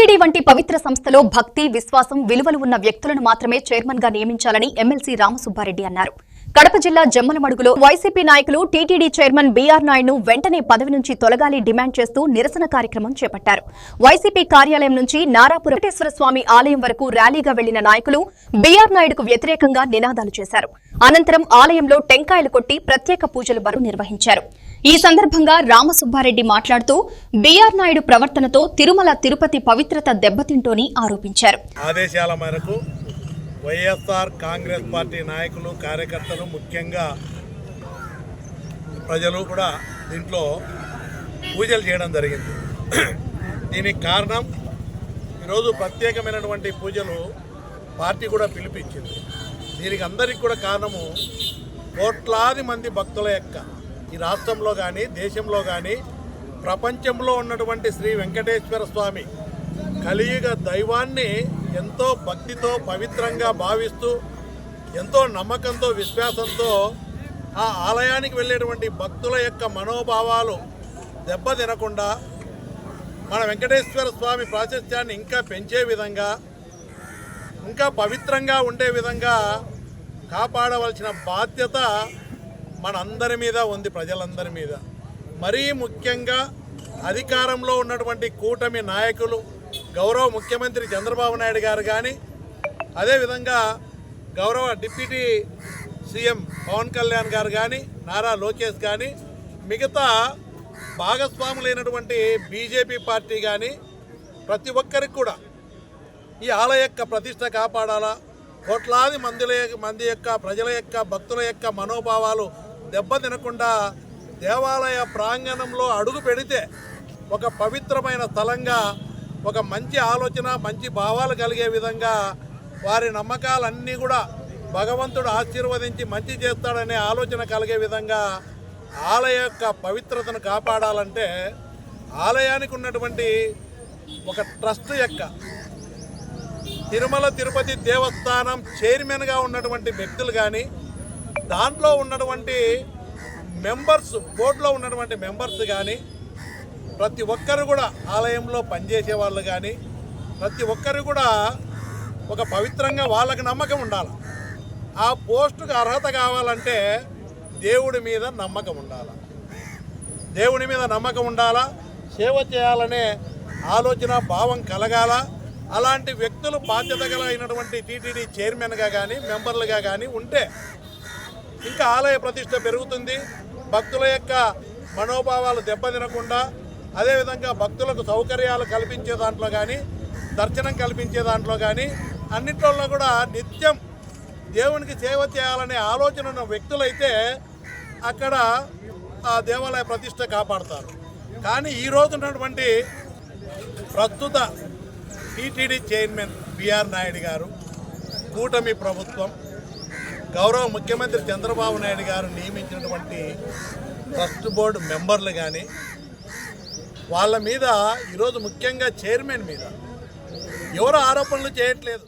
TTD వంటి పవిత్ర సంస్థలో భక్తి, విశ్వాసం, విలువలు ఉన్న వ్యక్తులను మాత్రమే చైర్మన్ గా నియమించాలని ఎమ్మెల్సీ రామసుబ్బారెడ్డి అన్నారు. కడప జిల్లా జమ్మలమడుగులో వైసీపీ నాయకులు టీటీడీ చైర్మన్ బీఆర్ నాయుడును వెంటనే పదవి నుంచి తొలగాలి డిమాండ్ చేస్తూ నిరసన కార్యక్రమం చేపట్టారు. వైసీపీ కార్యాలయం నుంచి నారాపురం వెంకటేశ్వర స్వామి ఆలయం వరకు ర్యాలీగా వెళ్లిన నాయకులు బీఆర్ నాయుడుకు వ్యతిరేకంగా నినాదాలు చేశారు. అనంతరం ఆలయంలో టెంకాయలు కొట్టి ప్రత్యేక పూజలు నిర్వహించారు. ఈ సందర్భంగా రామసుబ్బారెడ్డి మాట్లాడుతూ బీఆర్ నాయుడు ప్రవర్తనతో తిరుమల తిరుపతి పవిత్రత దెబ్బతింటోని ఆరోపించారు. ఆదేశాల మేరకు వైఎస్ఆర్ కాంగ్రెస్ పార్టీ నాయకులు, కార్యకర్తలు, ముఖ్యంగా ప్రజలు కూడా దీంట్లో పూజలు చేయడం జరిగింది. దీనికి కారణం ఈరోజు ప్రత్యేకమైనటువంటి పూజలు పార్టీ కూడా పిలిపించింది. దీనికి అందరికీ కూడా కారణము కోట్లాది మంది భక్తుల యొక్క ఈ రాష్ట్రంలో కానీ, దేశంలో కానీ, ప్రపంచంలో ఉన్నటువంటి శ్రీ వెంకటేశ్వర స్వామి కలియుగ దైవాన్ని ఎంతో భక్తితో, పవిత్రంగా భావిస్తూ, ఎంతో నమ్మకంతో, విశ్వాసంతో ఆ ఆలయానికి వెళ్ళేటువంటి భక్తుల యొక్క మనోభావాలు దెబ్బతినకుండా మన వెంకటేశ్వర స్వామి ప్రాశస్త్యాన్ని ఇంకా పెంచే విధంగా, ఇంకా పవిత్రంగా ఉండే విధంగా కాపాడవలసిన బాధ్యత మనందరి మీద ఉంది, ప్రజలందరి మీద. మరీ ముఖ్యంగా అధికారంలో ఉన్నటువంటి కూటమి నాయకులు, గౌరవ ముఖ్యమంత్రి చంద్రబాబు నాయుడు గారు కానీ, అదేవిధంగా గౌరవ డిప్యూటీ సీఎం పవన్ కళ్యాణ్ గారు కానీ, నారా లోకేష్ కానీ, మిగతా భాగస్వాములైనటువంటి బీజేపీ పార్టీ కానీ, ప్రతి ఒక్కరికి కూడా ఈ ఆలయ యొక్క ప్రతిష్ట కాపాడాలా, కోట్లాది మంది యొక్క ప్రజల యొక్క భక్తుల యొక్క మనోభావాలు దెబ్బతినకుండా దేవాలయ ప్రాంగణంలో అడుగు పెడితే ఒక పవిత్రమైన స్థలంగా, ఒక మంచి ఆలోచన, మంచి భావాలు కలిగే విధంగా, వారి నమ్మకాలన్నీ కూడా భగవంతుడు ఆశీర్వదించి మంచి చేస్తాడనే ఆలోచన కలిగే విధంగా ఆలయ యొక్క పవిత్రతను కాపాడాలంటే ఆలయానికి ఉన్నటువంటి ఒక ట్రస్ట్ యొక్క తిరుమల తిరుపతి దేవస్థానం చైర్మన్గా ఉన్నటువంటి వ్యక్తులు కానీ, దాంట్లో ఉన్నటువంటి మెంబర్స్, బోర్డులో ఉన్నటువంటి మెంబర్స్ కానీ, ప్రతి ఒక్కరు కూడా ఆలయంలో పనిచేసే వాళ్ళు కానీ, ప్రతి ఒక్కరు కూడా ఒక పవిత్రంగా వాళ్ళకి నమ్మకం ఉండాలి. ఆ పోస్టుకు అర్హత కావాలంటే దేవుడి మీద నమ్మకం ఉండాలి. దేవుడి మీద నమ్మకం ఉండాలా, సేవ చేయాలనే ఆలోచన, భావం కలగాల. అలాంటి వ్యక్తులు బాధ్యత కలిగినటువంటి టీటీడీ చైర్మన్గా కానీ, మెంబర్లుగా కానీ ఉంటే ఇంకా ఆలయ ప్రతిష్ట పెరుగుతుంది. భక్తుల యొక్క మనోభావాలు దెబ్బతినకుండా, అదేవిధంగా భక్తులకు సౌకర్యాలు కల్పించే దాంట్లో కానీ, దర్శనం కల్పించే దాంట్లో కానీ, అన్నింటిలో కూడా నిత్యం దేవునికి సేవ చేయాలనే ఆలోచన ఉన్న వ్యక్తులైతే అక్కడ ఆ దేవాలయ ప్రతిష్ట కాపాడతారు. కానీ ఈరోజు ఉన్నటువంటి ప్రస్తుత టీటీడీ చైర్మన్ బీఆర్ నాయుడు గారు, కూటమి ప్రభుత్వం, గౌరవ ముఖ్యమంత్రి చంద్రబాబు నాయుడు గారు నియమించినటువంటి ట్రస్ట్ బోర్డు మెంబర్లు కానీ, వాళ్ళ మీద ఈరోజు ముఖ్యంగా చైర్మన్ మీద ఎవరు ఆరోపణలు చేయట్లేదు.